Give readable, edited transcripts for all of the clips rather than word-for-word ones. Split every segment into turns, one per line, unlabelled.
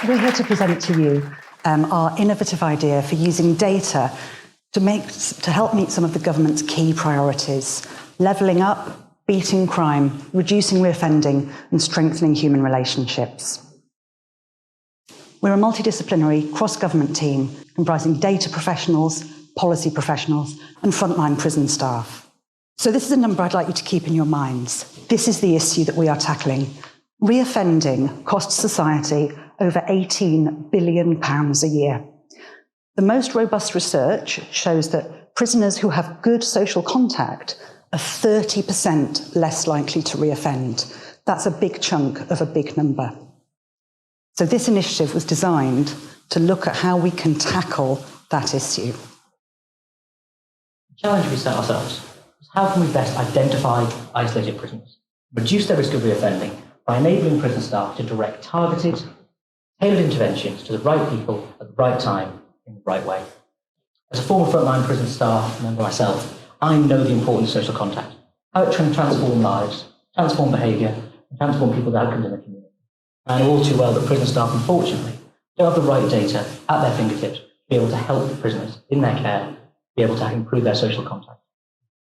We're here to present to you our innovative idea for using data to help meet some of the government's key priorities: levelling up, beating crime, reducing reoffending, and strengthening human relationships. We're a multidisciplinary, cross-government team comprising data professionals, policy professionals, and frontline prison staff. So this is a number I'd like you to keep in your minds. This is the issue that we are tackling. Reoffending costs society over £18 billion a year. The most robust research shows that prisoners who have good social contact are 30% less likely to reoffend. That's a big chunk of a big number. So this initiative was designed to look at how we can tackle that issue.
The challenge we set ourselves was how can we best identify isolated prisoners, reduce their risk of reoffending by enabling prison staff to direct targeted, tailored interventions to the right people at the right time in the right way. As a former frontline prison staff member myself, I know the importance of social contact, how it can transform lives, transform behaviour, and transform people's outcomes in the community. I know all too well that prison staff, unfortunately, don't have the right data at their fingertips to be able to help prisoners in their care be able to improve their social contact.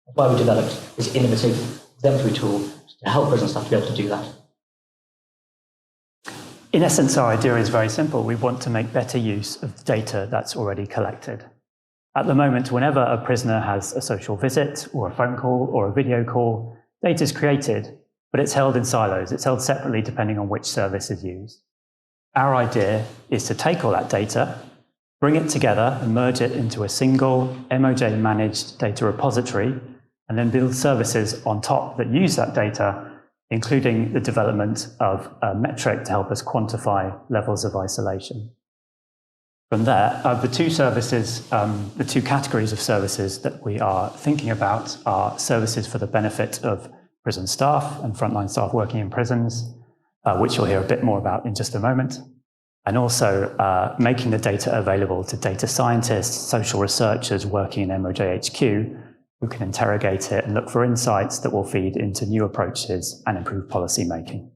That's why we developed this innovative exemplary tool to help prison staff to be able to do that.
In essence, our idea is very simple. We want to make better use of the data that's already collected. At the moment, whenever a prisoner has a social visit or a phone call or a video call, data is created, but it's held in silos. It's held separately depending on which service is used. Our idea is to take all that data, bring it together and merge it into a single MOJ-managed data repository, and then build services on top that use that data, including the development of a metric to help us quantify levels of isolation. From there, the two categories of services that we are thinking about are services for the benefit of prison staff and frontline staff working in prisons, which you'll hear a bit more about in just a moment, and also making the data available to data scientists, social researchers working in MOJ HQ, who can interrogate it and look for insights that will feed into new approaches and improve policy making.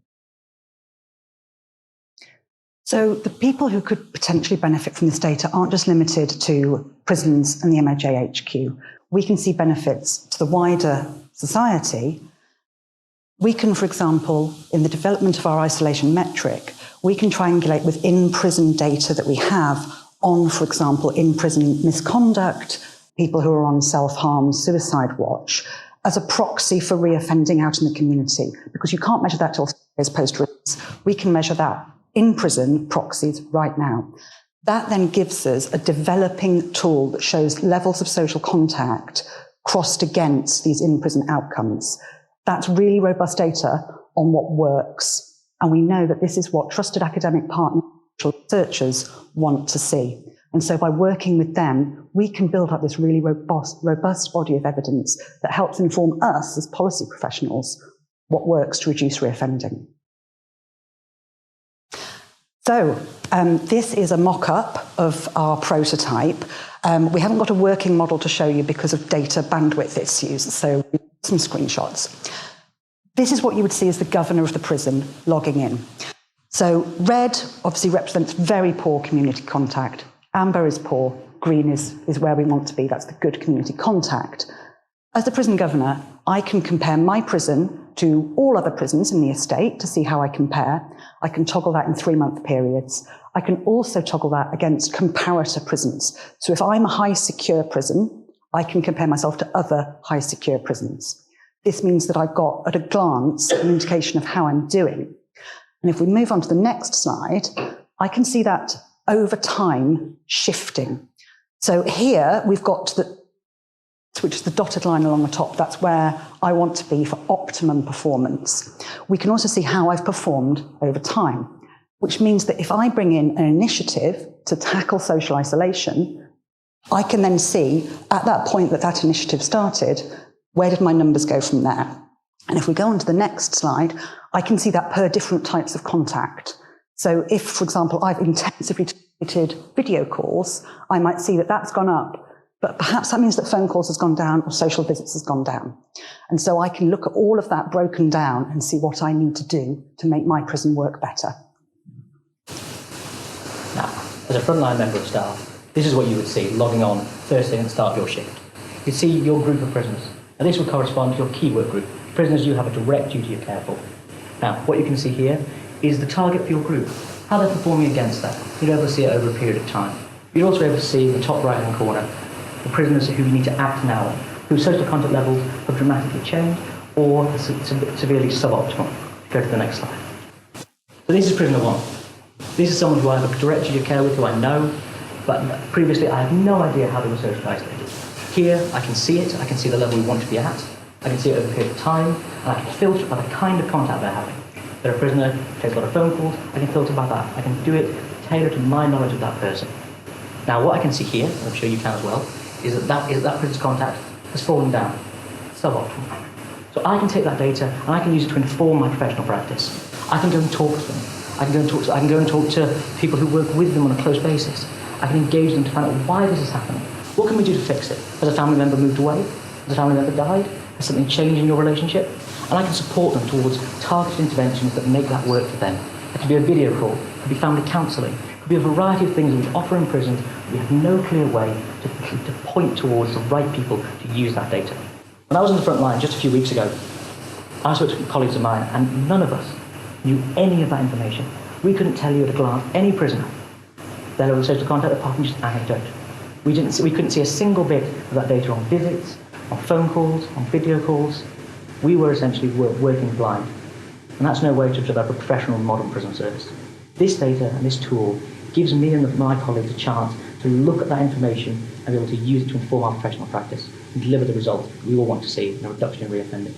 So the people who could potentially benefit from this data aren't just limited to prisons and the MOJ HQ. We can see benefits to the wider society. We can, for example, in the development of our isolation metric, we can triangulate with in-prison data that we have on, for example, in-prison misconduct, people who are on self-harm, suicide watch, as a proxy for reoffending out in the community, because you can't measure that till 3 years post-release. We can measure that in prison proxies right now. That then gives us a developing tool that shows levels of social contact crossed against these in-prison outcomes. That's really robust data on what works. And we know that this is what trusted academic partners, researchers want to see. And so by working with them, we can build up this really robust body of evidence that helps inform us as policy professionals what works to reduce reoffending. So this is a mock-up of our prototype. We haven't got a working model to show you because of data bandwidth issues, so some screenshots. This is what you would see as the governor of the prison logging in. So red obviously represents very poor community contact. Amber is poor, green is where we want to be. That's the good community contact. As the prison governor, I can compare my prison to all other prisons in the estate to see how I compare. I can toggle that in 3-month periods. I can also toggle that against comparator prisons. So if I'm a high secure prison, I can compare myself to other high secure prisons. This means that I've got, at a glance, an indication of how I'm doing. And if we move on to the next slide, I can see that over time shifting. So here we've got which is the dotted line along the top. That's where I want to be for optimum performance. We can also see how I've performed over time, which means that if I bring in an initiative to tackle social isolation, I can then see at that point that that initiative started, where did my numbers go from there? And if we go on to the next slide, I can see that per different types of contact. So if, for example, I've intensively targeted video calls, I might see that that's gone up. But perhaps that means that phone calls has gone down or social visits has gone down. And so I can look at all of that broken down and see what I need to do to make my prison work better.
as a frontline member of staff, this is what you would see logging on first thing at the start of your shift. You'd see your group of prisoners, and this would correspond to your key work group, prisoners you have a direct duty of care for. Now, what you can see here is the target for your group, how they're performing against that. You'd be able to see it over a period of time. You'd also be able to see in the top right-hand corner the prisoners who you need to act now on, whose social contact levels have dramatically changed or are severely suboptimal. Go to the next slide. So this is prisoner one. This is someone who I have a direct duty of care with, who I know, but previously I had no idea how they were socially isolated. Here I can see it, I can see the level we want to be at, I can see it over a period of time, and I can filter by the kind of contact they're having. If they're a prisoner who takes a lot of phone calls, I can filter by that. I can do it tailored to my knowledge of that person. Now what I can see here, and I'm sure you can as well, is that prisoner's contact has fallen down, suboptimal. So I can take that data and I can use it to inform my professional practice. I can go and talk to them. I can go and talk to people who work with them on a close basis. I can engage them to find out why this is happening. What can we do to fix it? Has a family member moved away? Has a family member died? Has something changed in your relationship? And I can support them towards targeted interventions that make that work for them. It could be a video call, it could be family counselling, it could be a variety of things that we offer in prison. We have no clear way to point towards the right people to use that data. When I was on the front line just a few weeks ago, I spoke to colleagues of mine, and none of us knew any of that information. We couldn't tell you at a glance any prisoner their level of social contact apart from just anecdote. We couldn't see a single bit of that data on visits, on phone calls, on video calls. We were essentially working blind, and that's no way to develop a professional modern prison service. This data and this tool gives me and my colleagues a chance to look at that information and be able to use it to inform our professional practice and deliver the result we all want to see in a reduction in reoffending.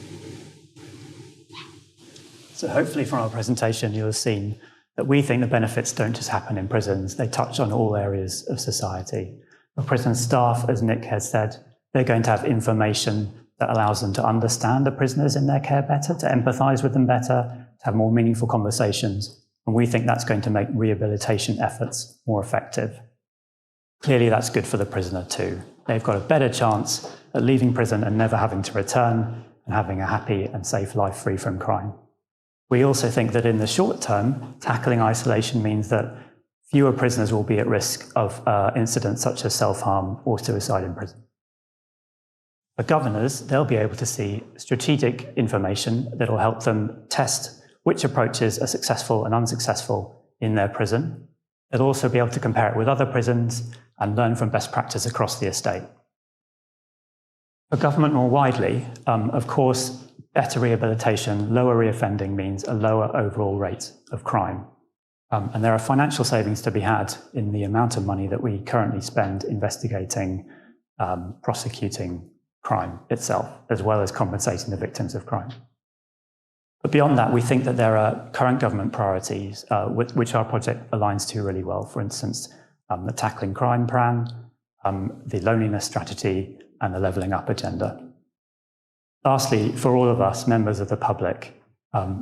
So hopefully from our presentation you'll have seen that we think the benefits don't just happen in prisons, they touch on all areas of society. For prison staff, as Nick has said, they're going to have information that allows them to understand the prisoners in their care better, to empathise with them better, to have more meaningful conversations. And we think that's going to make rehabilitation efforts more effective. Clearly that's good for the prisoner too. They've got a better chance at leaving prison and never having to return and having a happy and safe life free from crime. We also think that in the short term, tackling isolation means that fewer prisoners will be at risk of incidents such as self-harm or suicide in prison. For governors, they'll be able to see strategic information that will help them test which approaches are successful and unsuccessful in their prison. They'll also be able to compare it with other prisons and learn from best practice across the estate. For government more widely, of course, better rehabilitation, lower reoffending means a lower overall rate of crime. And there are financial savings to be had in the amount of money that we currently spend investigating, prosecuting crime itself, as well as compensating the victims of crime. But beyond that, we think that there are current government priorities which our project aligns to really well. For instance, the Tackling Crime Plan, the Loneliness Strategy, and the Levelling Up Agenda. Lastly, for all of us, members of the public,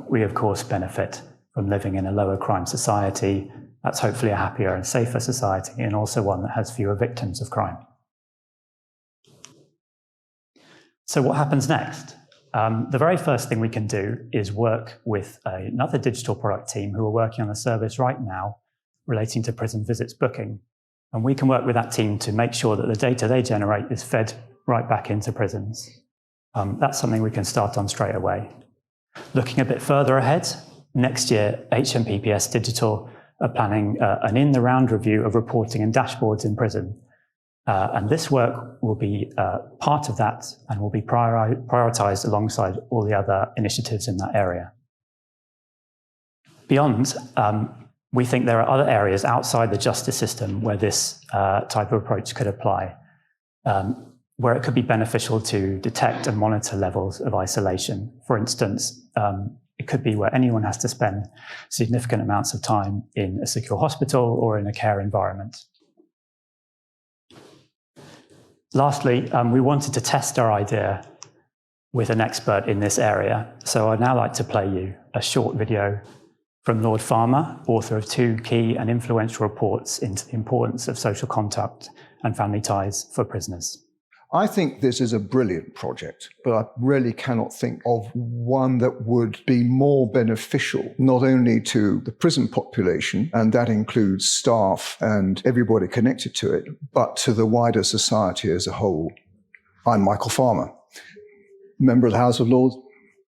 we of course benefit from living in a lower crime society. That's hopefully a happier and safer society, and also one that has fewer victims of crime. So what happens next? The very first thing we can do is work with another digital product team who are working on a service right now relating to prison visits booking. And we can work with that team to make sure that the data they generate is fed right back into prisons. That's something we can start on straight away. Looking a bit further ahead, next year, HMPPS Digital are planning an in-the-round review of reporting and dashboards in prison. And this work will be part of that and will be prioritised alongside all the other initiatives in that area. Beyond, we think there are other areas outside the justice system where this type of approach could apply, where it could be beneficial to detect and monitor levels of isolation. For instance, it could be where anyone has to spend significant amounts of time in a secure hospital or in a care environment. Lastly, we wanted to test our idea with an expert in this area. So I'd now like to play you a short video from Lord Farmer, author of 2 key and influential reports into the importance of social contact and family ties for prisoners.
I think this is a brilliant project, but I really cannot think of one that would be more beneficial, not only to the prison population, and that includes staff and everybody connected to it, but to the wider society as a whole. I'm Michael Farmer, member of the House of Lords.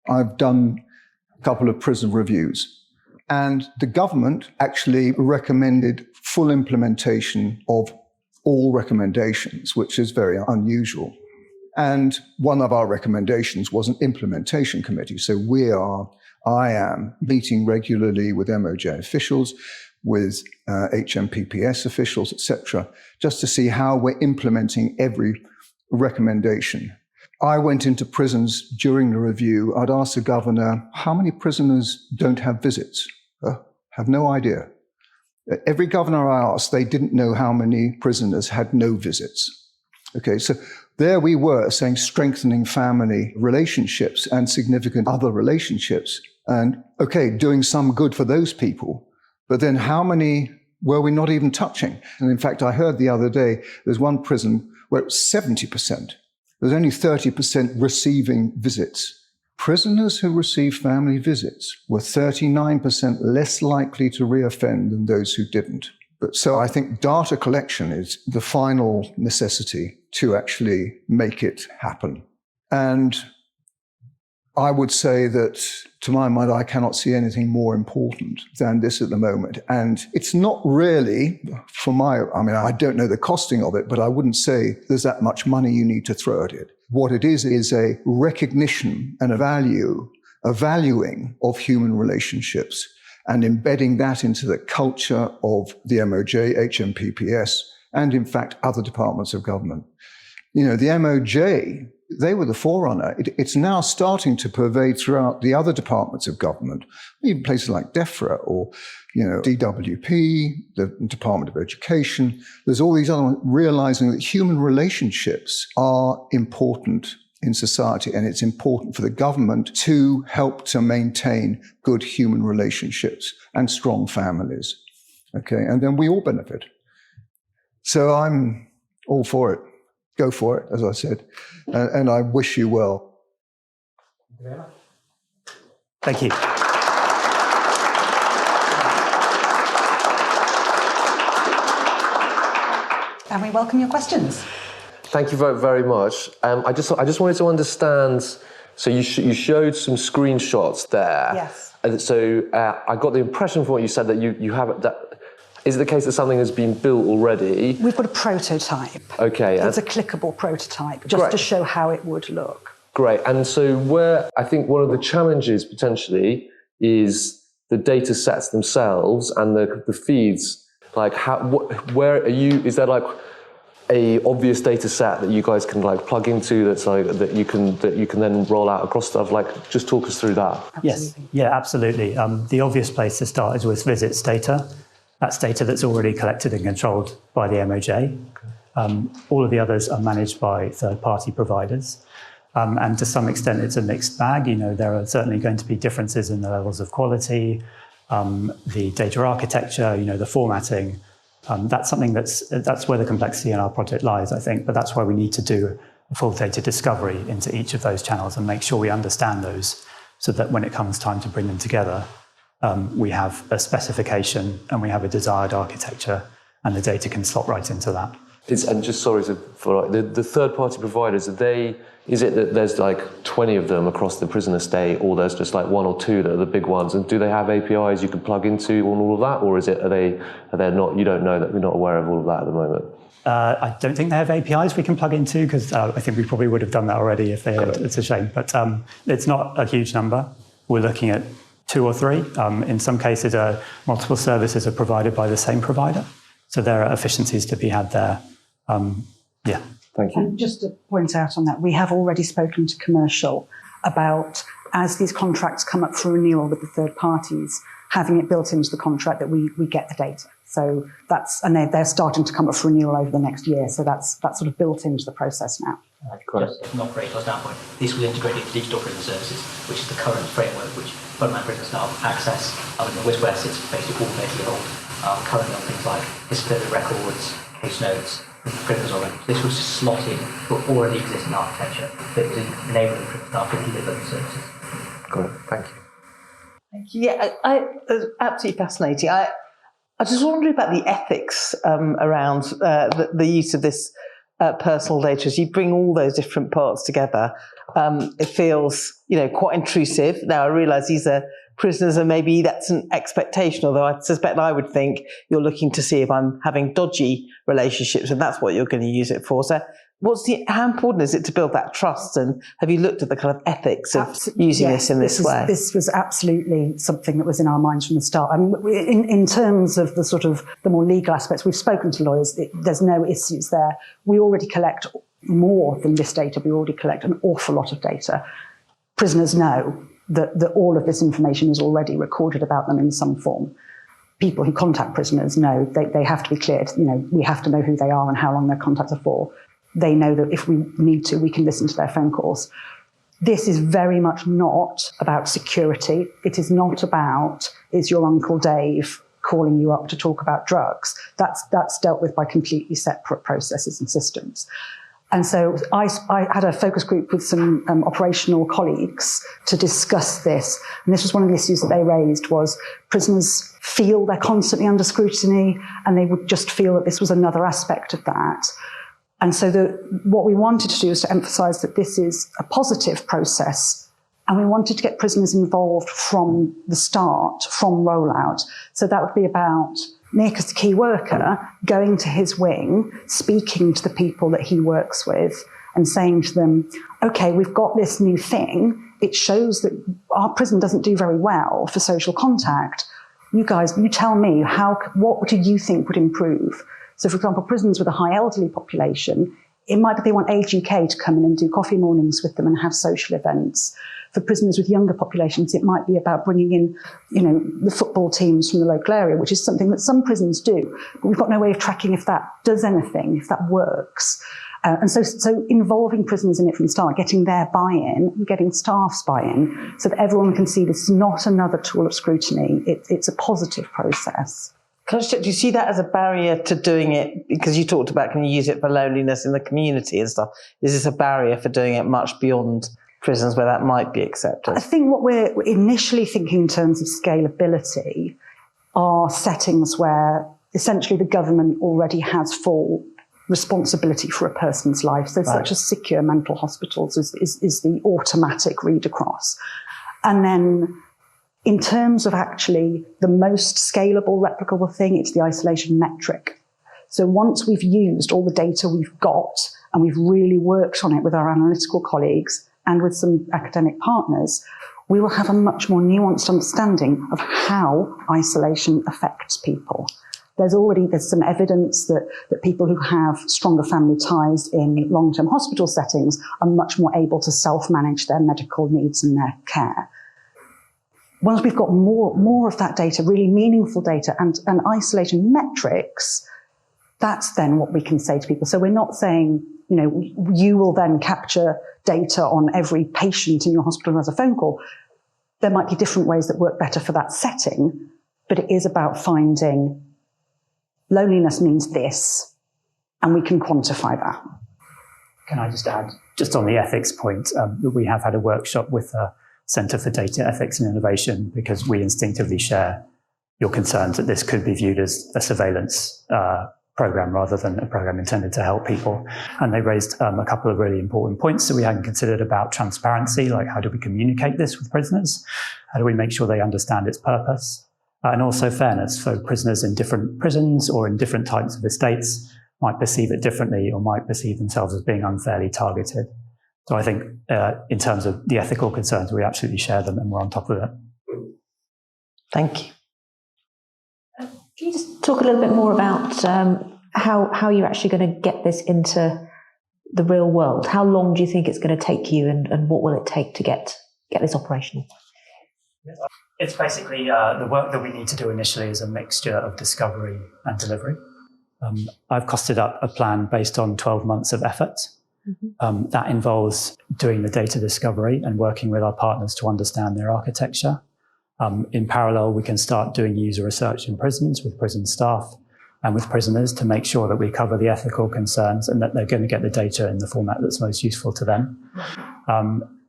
I've done a couple of prison reviews, and the government actually recommended full implementation of all recommendations, which is very unusual. And one of our recommendations was an implementation committee. So I am meeting regularly with MOJ officials, with HMPPS officials, etc., just to see how we're implementing every recommendation. I went into prisons during the review. I'd asked the governor, how many prisoners don't have visits? Have no idea. Every governor I asked, they didn't know how many prisoners had no visits. Okay, so there we were saying strengthening family relationships and significant other relationships. And okay, doing some good for those people. But then how many were we not even touching? And in fact, I heard the other day, there's one prison where it was 70%. There's only 30% receiving visits. Prisoners who received family visits were 39% less likely to reoffend than those who didn't. So I think data collection is the final necessity to actually make it happen. And I would say that, to my mind, I cannot see anything more important than this at the moment. And it's not really, I don't know the costing of it, but I wouldn't say there's that much money you need to throw at it. What it is a recognition and a valuing of human relationships and embedding that into the culture of the MOJ, HMPPS, and in fact, other departments of government. You know, the MOJ, they were the forerunner. It's now starting to pervade throughout the other departments of government, even places like DEFRA or, DWP, the Department of Education. There's all these other ones realizing that human relationships are important in society, and it's important for the government to help to maintain good human relationships and strong families. Okay, and then we all benefit. So I'm all for it. Go for it, as I said. And I wish you well.
Thank you.
And we welcome your questions.
Thank you very, very much. I just wanted to understand, so you showed some screenshots there.
Yes.
And so I got the impression from what you said that you have that. Is it the case that something has been built already?
We've got a prototype.
Okay.
It's a clickable prototype, just to show how it would look.
Great. And so I think one of the challenges potentially is the data sets themselves and the feeds. Like where are you, is there like a obvious data set that you guys can like plug into that's like that you can then roll out across stuff? Like just talk us through that.
Absolutely.
Yes. Yeah, absolutely. The obvious place to start is with visits data. That's data that's already collected and controlled by the MOJ. All of the others are managed by third-party providers. And to some extent, it's a mixed bag. There are certainly going to be differences in the levels of quality, the data architecture, the formatting. That's something that's where the complexity in our project lies, I think. But that's why we need to do a full data discovery into each of those channels and make sure we understand those so that when it comes time to bring them together, we have a specification and we have a desired architecture, and the data can slot right into that.
And just sorry for the third-party providers. Is it that there's like 20 of them across the prison estate, or there's just like one or two that are the big ones? And do they have APIs you can plug into on all of that, or are they not? You don't know that. You're not aware of all of that at the moment.
I don't think they have APIs we can plug into, because I think we probably would have done that already if they had. It's a shame, but it's not a huge number. We're looking at 2 or 3. In some cases, multiple services are provided by the same provider. So there are efficiencies to be had there. Yeah.
Thank you.
And just to point out on that, we have already spoken to commercial about, as these contracts come up for renewal with the third parties, having it built into the contract that we get the data. So they're starting to come up for renewal over the next year. So that's sort of built into the process now.
Just from an operational standpoint, this will integrate into digital prison services, which is the current framework which frontline prison staff access. Where sits basically all data you hold currently on things like disciplinary records, case notes, prisoners already. This was slotted for already existing architecture that was enabling prison staff to deliver the services.
Got it. Thank you.
Yeah, it's absolutely fascinating. I just wondering about the ethics around the use of this personal data. As you bring all those different parts together, it feels, quite intrusive. Now, I realise these are prisoners, and maybe that's an expectation, although I suspect I would think you're looking to see if I'm having dodgy relationships, and that's what you're going to use it for. So how important is it to build that trust, and have you looked at the kind of ethics of using this in this way?
This was absolutely something that was in our minds from the start. I mean, in terms of the sort of the more legal aspects, we've spoken to lawyers, there's no issues there. We already collect more than this data. We already collect an awful lot of data. Prisoners know that all of this information is already recorded about them in some form. People who contact prisoners know they have to be cleared. We have to know who they are and how long their contacts are for. They know that if we need to, we can listen to their phone calls. This is very much not about security. It is not about, is your Uncle Dave calling you up to talk about drugs? That's dealt with by completely separate processes and systems. And so I had a focus group with some operational colleagues to discuss this. And this was one of the issues that they raised, was prisoners feel they're constantly under scrutiny, and they would just feel that this was another aspect of that. And so what we wanted to do is to emphasise that this is a positive process, and we wanted to get prisoners involved from the start, from rollout. So that would be about Nick, as the key worker, going to his wing, speaking to the people that he works with and saying to them, okay, we've got this new thing. It shows that our prison doesn't do very well for social contact. You guys, you tell me, what do you think would improve? So, for example, prisons with a high elderly population, it might be they want Age UK to come in and do coffee mornings with them and have social events. For prisoners with younger populations, it might be about bringing in, the football teams from the local area, which is something that some prisons do. But we've got no way of tracking if that does anything, if that works. And so involving prisoners in it from the start, getting their buy-in, and getting staff's buy-in, so that everyone can see this is not another tool of scrutiny. It's a positive process.
Can I just check, do you see that as a barrier to doing it? Because you talked about, can you use it for loneliness in the community and stuff? Is this a barrier for doing it much beyond prisons where that might be accepted?
I think what we're initially thinking in terms of scalability are settings where essentially the government already has full responsibility for a person's life. So such as secure mental hospitals is the automatic read across. And then in terms of actually the most scalable, replicable thing, it's the isolation metric. So once we've used all the data we've got and we've really worked on it with our analytical colleagues and with some academic partners, we will have a much more nuanced understanding of how isolation affects people. There's some evidence that people who have stronger family ties in long-term hospital settings are much more able to self-manage their medical needs and their care. Once we've got more of that data, really meaningful data and isolation metrics, that's then what we can say to people. So we're not saying, you will then capture data on every patient in your hospital as a phone call. There might be different ways that work better for that setting, but it is about finding loneliness means this, and we can quantify that.
Can I just add, just on the ethics point, that we have had a workshop with the Centre for Data Ethics and Innovation, because we instinctively share your concerns that this could be viewed as a surveillance program rather than a program intended to help people. And they raised a couple of really important points that we hadn't considered about transparency, like how do we communicate this with prisoners? How do we make sure they understand its purpose? And also fairness. So prisoners in different prisons or in different types of estates might perceive it differently or might perceive themselves as being unfairly targeted. So I think in terms of the ethical concerns, we absolutely share them and we're on top of it.
Thank you.
Can you just talk a little bit more about how you're actually going to get this into the real world? How long do you think it's going to take you, and what will it take to get this operational?
It's basically the work that we need to do initially is a mixture of discovery and delivery. I've costed up a plan based on 12 months of effort. Mm-hmm. That involves doing the data discovery and working with our partners to understand their architecture. In parallel, we can start doing user research in prisons with prison staff and with prisoners to make sure that we cover the ethical concerns and that they're going to get the data in the format that's most useful to them.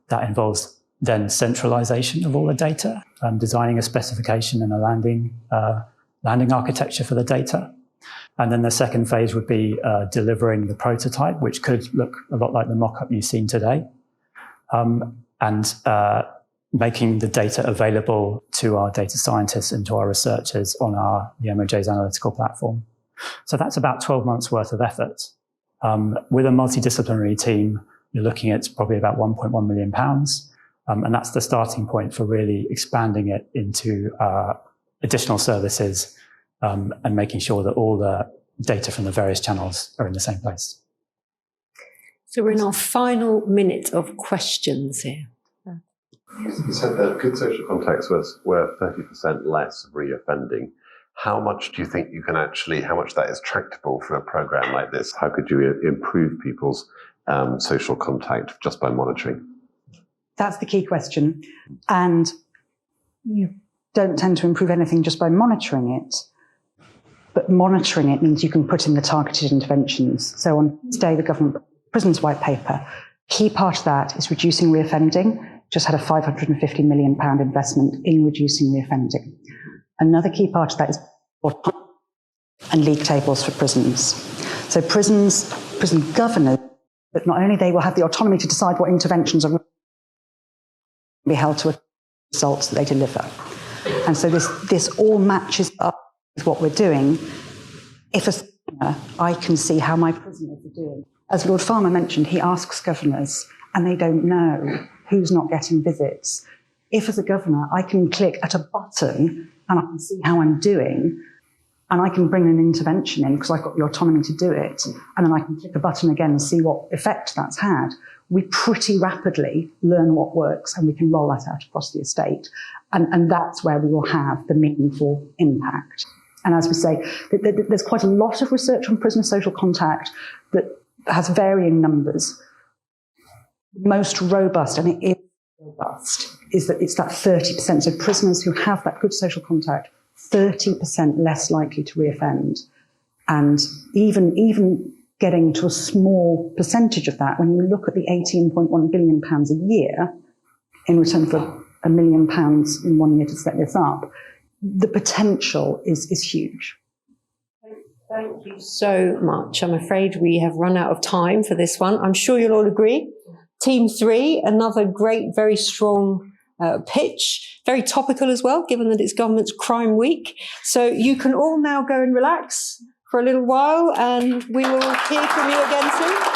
That involves then centralization of all the data, designing a specification and a landing architecture for the data. And then the second phase would be delivering the prototype, which could look a lot like the mock-up you've seen today, and making the data available to our data scientists and to our researchers on the MOJ's analytical platform. So that's about 12 months worth of effort. With a multidisciplinary team, you're looking at probably about £1.1 million. And that's the starting point for really expanding it into additional services and making sure that all the data from the various channels are in the same place.
So we're in our final minute of questions here.
You said that good social contacts were 30% less of reoffending. How much do you think you can actually, how much that is tractable for a program like this? How could you improve people's social contact just by monitoring?
That's the key question. And you don't tend to improve anything just by monitoring it. But monitoring it means you can put in the targeted interventions. So on today, the government prisons white paper, key part of that is reducing reoffending. Just had a £550 million investment in reducing reoffending. Another key part of that is and league tables for prisons. So prison governors, but not only they will have the autonomy to decide what interventions are be held to results that they deliver. And so this all matches up with what we're doing. If I can see how my prisoners are doing. As Lord Farmer mentioned, he asks governors and they don't know who's not getting visits. If as a governor, I can click at a button and I can see how I'm doing, and I can bring an intervention in because I've got the autonomy to do it, and then I can click a button again and see what effect that's had, we pretty rapidly learn what works and we can roll that out across the estate. And that's where we will have the meaningful impact. And as we say, there's quite a lot of research on prisoner social contact that has varying numbers. Most robust, and it is robust, is that it's that 30%. So prisoners who have that good social contact, 30% less likely to reoffend. And even getting to a small percentage of that, when you look at the £18.1 billion a year in return for £1 million in 1 year to set this up, the potential is huge.
Thank you so much. I'm afraid we have run out of time for this one. I'm sure you'll all agree. Team 3, another great, very strong pitch, very topical as well, given that it's Government's Crime Week. So you can all now go and relax for a little while, and we will hear from you again soon.